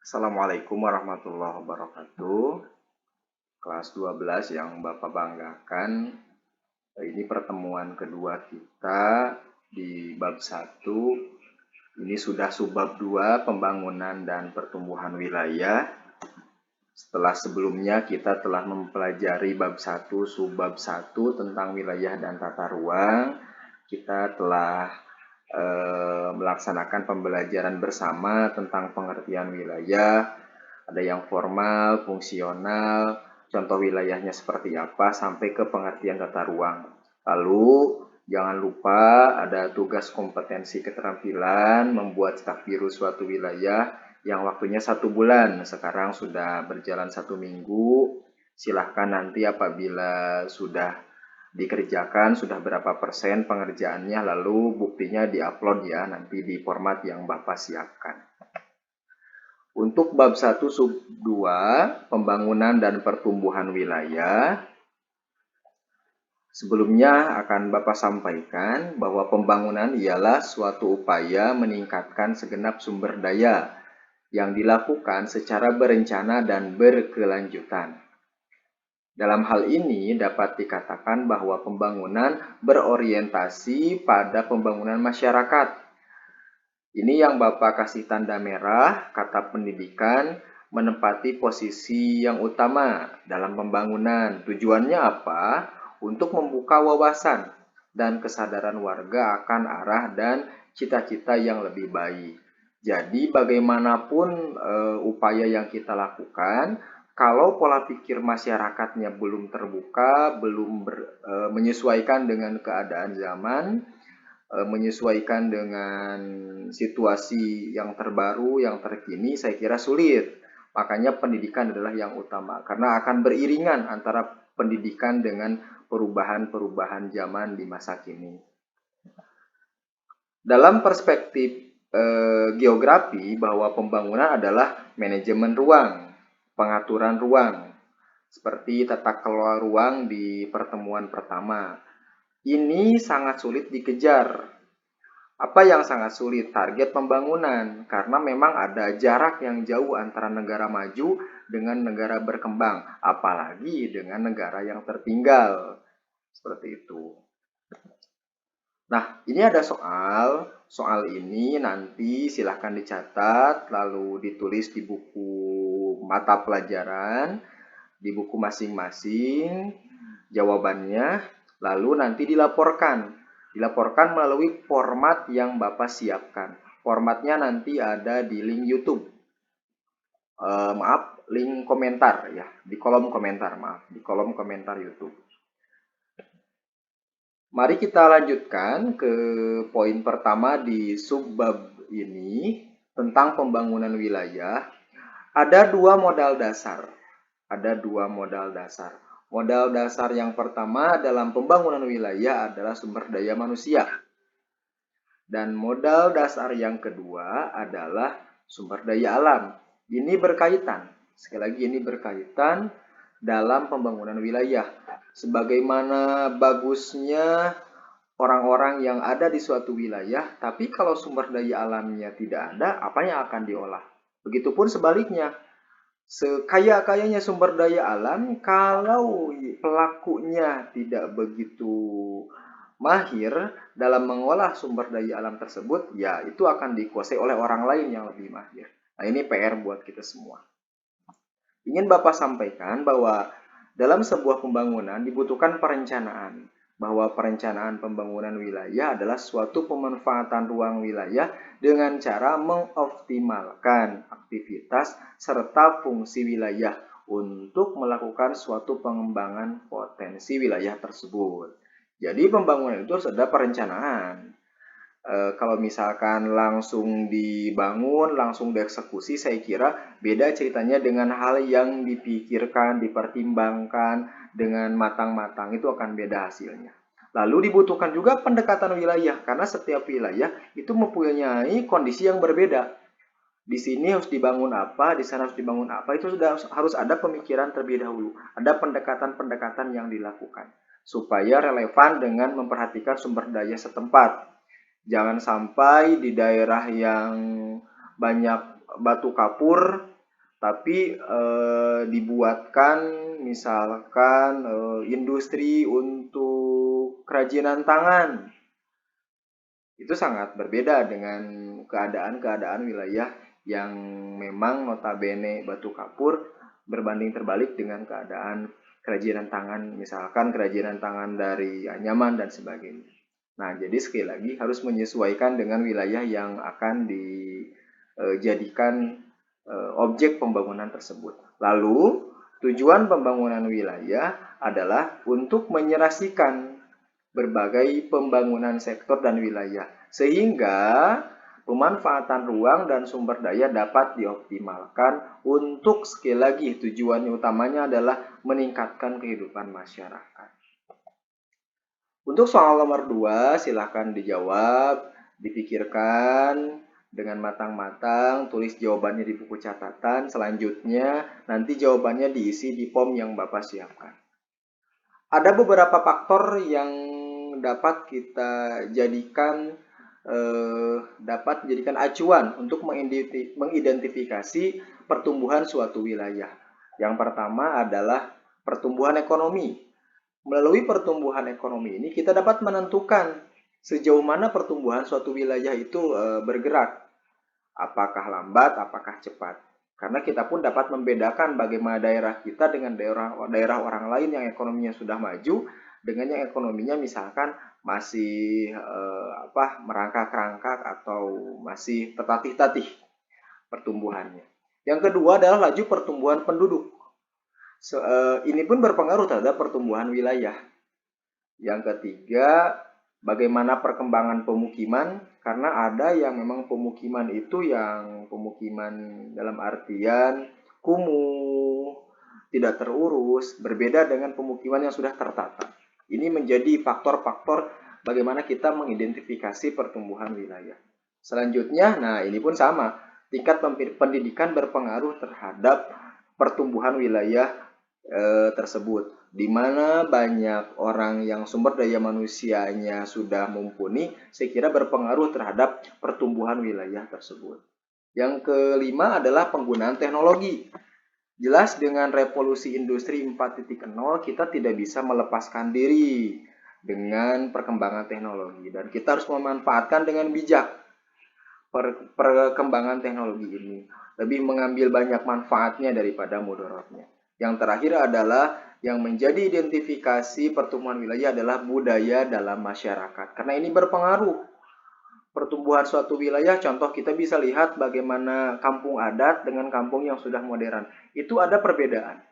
Assalamualaikum warahmatullahi wabarakatuh. Kelas 12 yang Bapak banggakan. Ini pertemuan kedua kita di bab 1. Ini sudah subbab 2, pembangunan dan pertumbuhan wilayah. Setelah sebelumnya kita telah mempelajari bab 1, subbab 1 tentang wilayah dan tata ruang. Kita telah melaksanakan pembelajaran bersama tentang pengertian wilayah. Ada yang formal, fungsional, contoh wilayahnya seperti apa, sampai ke pengertian tata ruang. Lalu jangan lupa ada tugas kompetensi keterampilan membuat staf biru suatu wilayah yang waktunya 1 bulan. Sekarang sudah berjalan 1 minggu. Silahkan nanti apabila sudah dikerjakan, sudah berapa persen pengerjaannya, lalu buktinya diupload ya, nanti di format yang Bapak siapkan. Untuk bab 1 sub 2, pembangunan dan pertumbuhan wilayah, sebelumnya akan Bapak sampaikan bahwa pembangunan ialah suatu upaya meningkatkan segenap sumber daya yang dilakukan secara berencana dan berkelanjutan. Dalam hal ini dapat dikatakan bahwa pembangunan berorientasi pada pembangunan masyarakat. Ini yang Bapak kasih tanda merah, kata pendidikan menempati posisi yang utama dalam pembangunan. Tujuannya apa? Untuk membuka wawasan dan kesadaran warga akan arah dan cita-cita yang lebih baik. Jadi bagaimanapun upaya yang kita lakukan, kalau pola pikir masyarakatnya belum terbuka, belum menyesuaikan dengan keadaan zaman, menyesuaikan dengan situasi yang terbaru, yang terkini, saya kira sulit. Makanya pendidikan adalah yang utama, karena akan beriringan antara pendidikan dengan perubahan-perubahan zaman di masa kini. Dalam perspektif geografi, bahwa pembangunan adalah manajemen ruang, pengaturan ruang, seperti tata kelola ruang di pertemuan pertama. Ini sangat sulit dikejar. Apa yang sangat sulit? Target pembangunan, karena memang ada jarak yang jauh antara negara maju dengan negara berkembang, apalagi dengan negara yang tertinggal. Seperti itu. Nah, ini ada soal ini nanti silahkan dicatat, lalu ditulis di buku mata pelajaran, di buku masing-masing, jawabannya, lalu nanti dilaporkan melalui format yang Bapak siapkan. Formatnya nanti ada di link YouTube. Link komentar ya, di kolom komentar YouTube. Mari kita lanjutkan ke poin pertama di subbab ini tentang pembangunan wilayah. Ada dua modal dasar. Modal dasar yang pertama dalam pembangunan wilayah adalah sumber daya manusia. Dan modal dasar yang kedua adalah sumber daya alam. Ini berkaitan. Sekali lagi ini berkaitan dalam pembangunan wilayah. Sebagaimana bagusnya orang-orang yang ada di suatu wilayah, tapi kalau sumber daya alamnya tidak ada, apa yang akan diolah? Begitupun sebaliknya. Sekaya-kayanya sumber daya alam, kalau pelakunya tidak begitu mahir dalam mengolah sumber daya alam tersebut, ya itu akan dikuasai oleh orang lain yang lebih mahir. Nah, ini PR buat kita semua. Ingin Bapak sampaikan bahwa dalam sebuah pembangunan dibutuhkan perencanaan, bahwa perencanaan pembangunan wilayah adalah suatu pemanfaatan ruang wilayah dengan cara mengoptimalkan aktivitas serta fungsi wilayah untuk melakukan suatu pengembangan potensi wilayah tersebut. Jadi pembangunan itu harus ada perencanaan. Kalau misalkan langsung dibangun, langsung dieksekusi, saya kira beda ceritanya dengan hal yang dipikirkan, dipertimbangkan dengan matang-matang, itu akan beda hasilnya. Lalu dibutuhkan juga pendekatan wilayah, karena setiap wilayah itu mempunyai kondisi yang berbeda. Di sini harus dibangun apa, di sana harus dibangun apa, itu sudah harus ada pemikiran terlebih dahulu. Ada pendekatan-pendekatan yang dilakukan, supaya relevan dengan memperhatikan sumber daya setempat. Jangan sampai di daerah yang banyak batu kapur, tapi dibuatkan misalkan industri untuk kerajinan tangan. Itu sangat berbeda dengan keadaan-keadaan wilayah yang memang notabene batu kapur berbanding terbalik dengan keadaan kerajinan tangan, misalkan kerajinan tangan dari anyaman dan sebagainya. Nah, jadi sekali lagi harus menyesuaikan dengan wilayah yang akan dijadikan objek pembangunan tersebut. Lalu, tujuan pembangunan wilayah adalah untuk menyerasikan berbagai pembangunan sektor dan wilayah, sehingga pemanfaatan ruang dan sumber daya dapat dioptimalkan untuk sekali lagi tujuannya utamanya adalah meningkatkan kehidupan masyarakat. Untuk soal nomor 2, silakan dijawab, dipikirkan dengan matang-matang, tulis jawabannya di buku catatan. Selanjutnya, nanti jawabannya diisi di form yang Bapak siapkan. Ada beberapa faktor yang dapat kita jadikan acuan untuk mengidentifikasi pertumbuhan suatu wilayah. Yang pertama adalah pertumbuhan ekonomi. Melalui pertumbuhan ekonomi ini kita dapat menentukan sejauh mana pertumbuhan suatu wilayah itu bergerak. Apakah lambat, apakah cepat. Karena kita pun dapat membedakan bagaimana daerah kita dengan daerah orang lain yang ekonominya sudah maju dengan yang ekonominya misalkan masih merangkak-rangkak atau masih tertatih-tatih pertumbuhannya. Yang kedua adalah laju pertumbuhan penduduk. Ini pun berpengaruh terhadap pertumbuhan wilayah. Yang ketiga, bagaimana perkembangan pemukiman, karena ada yang memang pemukiman itu yang pemukiman dalam artian kumuh, tidak terurus, berbeda dengan pemukiman yang sudah tertata. Ini menjadi faktor-faktor bagaimana kita mengidentifikasi pertumbuhan wilayah. Selanjutnya, nah ini pun sama, tingkat pendidikan berpengaruh terhadap pertumbuhan wilayah tersebut, di mana banyak orang yang sumber daya manusianya sudah mumpuni, saya kira berpengaruh terhadap pertumbuhan wilayah tersebut. Yang kelima adalah penggunaan teknologi. Jelas dengan revolusi industri 4.0 kita tidak bisa melepaskan diri dengan perkembangan teknologi dan kita harus memanfaatkan dengan bijak perkembangan teknologi ini, lebih mengambil banyak manfaatnya daripada mudaratnya. Yang terakhir adalah yang menjadi identifikasi pertumbuhan wilayah adalah budaya dalam masyarakat. Karena ini berpengaruh pertumbuhan suatu wilayah. Contoh kita bisa lihat bagaimana kampung adat dengan kampung yang sudah modern. Itu ada perbedaan.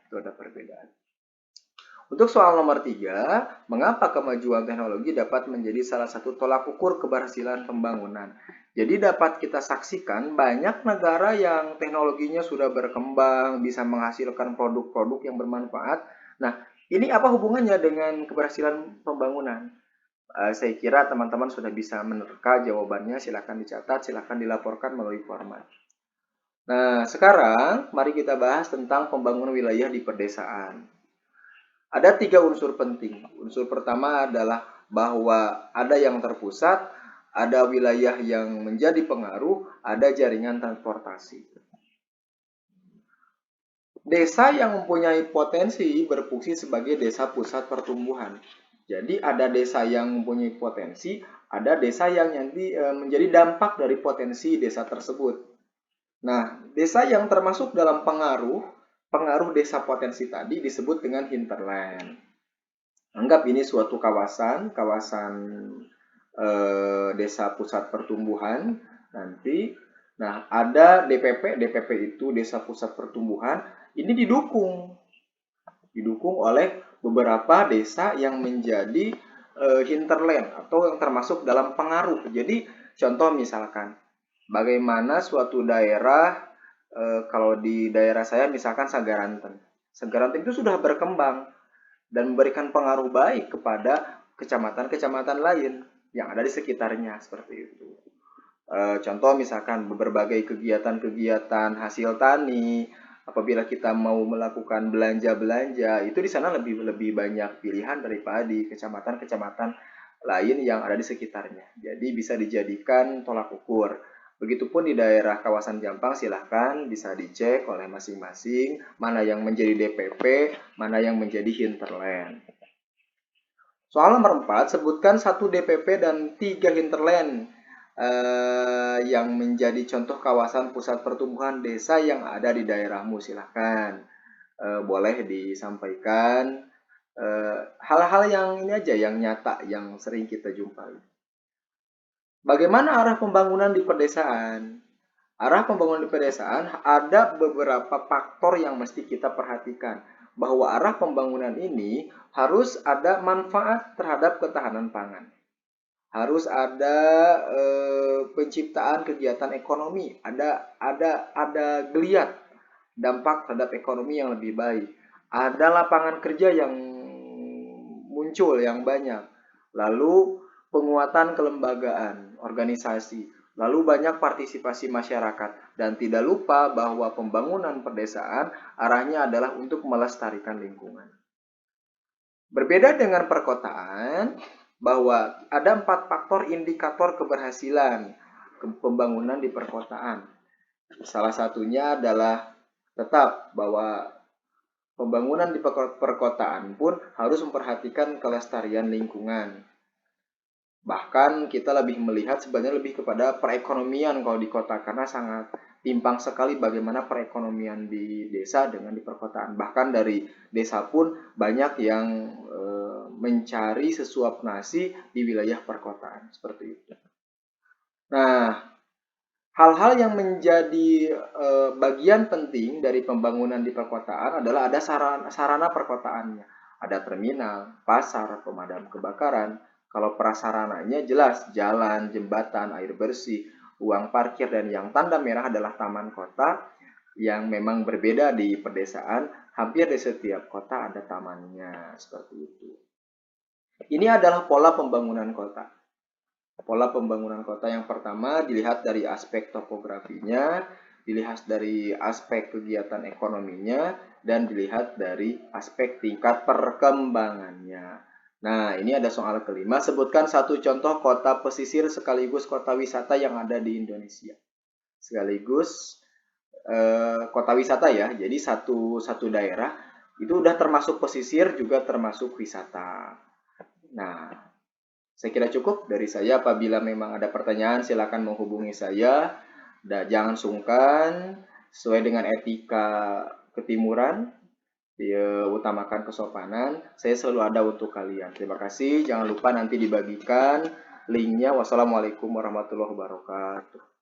Untuk soal nomor 3, mengapa kemajuan teknologi dapat menjadi salah satu tolak ukur keberhasilan pembangunan? Jadi dapat kita saksikan banyak negara yang teknologinya sudah berkembang, bisa menghasilkan produk-produk yang bermanfaat. Nah, ini apa hubungannya dengan keberhasilan pembangunan? Saya kira teman-teman sudah bisa menerka jawabannya, silakan dicatat, silakan dilaporkan melalui format. Nah, sekarang mari kita bahas tentang pembangunan wilayah di pedesaan. Ada 3 unsur penting. Unsur pertama adalah bahwa ada yang terpusat, ada wilayah yang menjadi pengaruh, ada jaringan transportasi. Desa yang mempunyai potensi berfungsi sebagai desa pusat pertumbuhan. Jadi ada desa yang mempunyai potensi, ada desa yang nanti menjadi dampak dari potensi desa tersebut. Nah, desa yang termasuk dalam pengaruh desa potensi tadi disebut dengan hinterland. Anggap ini suatu kawasan desa pusat pertumbuhan nanti. Nah, ada DPP itu desa pusat pertumbuhan, ini didukung oleh beberapa desa yang menjadi hinterland atau yang termasuk dalam pengaruh. Jadi contoh misalkan bagaimana suatu daerah, kalau di daerah saya misalkan Sagaranten itu sudah berkembang dan memberikan pengaruh baik kepada kecamatan-kecamatan lain yang ada di sekitarnya, seperti itu. Contoh misalkan berbagai kegiatan-kegiatan hasil tani, apabila kita mau melakukan belanja-belanja, itu di sana lebih banyak pilihan daripada di kecamatan-kecamatan lain yang ada di sekitarnya. Jadi bisa dijadikan tolak ukur. Begitupun di daerah kawasan Jampang, silahkan bisa dicek oleh masing-masing mana yang menjadi DPP, mana yang menjadi hinterland. Soal nomor 4, sebutkan 1 DPP dan 3 hinterland yang menjadi contoh kawasan pusat pertumbuhan desa yang ada di daerahmu. Silahkan boleh disampaikan hal-hal yang ini aja, yang nyata, yang sering kita jumpai. Bagaimana arah pembangunan di pedesaan? Arah pembangunan di pedesaan ada beberapa faktor yang mesti kita perhatikan. Bahwa arah pembangunan ini harus ada manfaat terhadap ketahanan pangan. Harus ada penciptaan kegiatan ekonomi, ada geliat dampak terhadap ekonomi yang lebih baik. Ada lapangan kerja yang muncul yang banyak. Lalu penguatan kelembagaan, organisasi, lalu banyak partisipasi masyarakat. Dan tidak lupa bahwa pembangunan pedesaan arahnya adalah untuk melestarikan lingkungan. Berbeda dengan perkotaan, bahwa ada 4 faktor indikator keberhasilan pembangunan di perkotaan. Salah satunya adalah tetap bahwa pembangunan di perkotaan pun harus memperhatikan kelestarian lingkungan. Bahkan kita lebih melihat sebenarnya lebih kepada perekonomian kalau di kota, karena sangat timpang sekali bagaimana perekonomian di desa dengan di perkotaan. Bahkan dari desa pun banyak yang mencari sesuap nasi di wilayah perkotaan, seperti itu. Nah, hal-hal yang menjadi bagian penting dari pembangunan di perkotaan adalah ada sarana perkotaannya. Ada terminal, pasar, pemadam kebakaran. Kalau prasarananya jelas, jalan, jembatan, air bersih, uang parkir, dan yang tanda merah adalah taman kota yang memang berbeda di pedesaan. Hampir di setiap kota ada tamannya, seperti itu. Ini adalah pola pembangunan kota. Pola pembangunan kota yang pertama dilihat dari aspek topografinya, dilihat dari aspek kegiatan ekonominya, dan dilihat dari aspek tingkat perkembangannya. Nah, ini ada soal kelima. Sebutkan 1 contoh kota pesisir sekaligus kota wisata yang ada di Indonesia. Sekaligus kota wisata ya. Jadi satu daerah itu udah termasuk pesisir juga termasuk wisata. Nah, saya kira cukup dari saya. Apabila memang ada pertanyaan, silakan menghubungi saya. Dan jangan sungkan, sesuai dengan etika ketimuran, utamakan kesopanan. Saya selalu ada untuk kalian. Terima kasih. Jangan lupa nanti dibagikan linknya. Wassalamualaikum warahmatullahi wabarakatuh.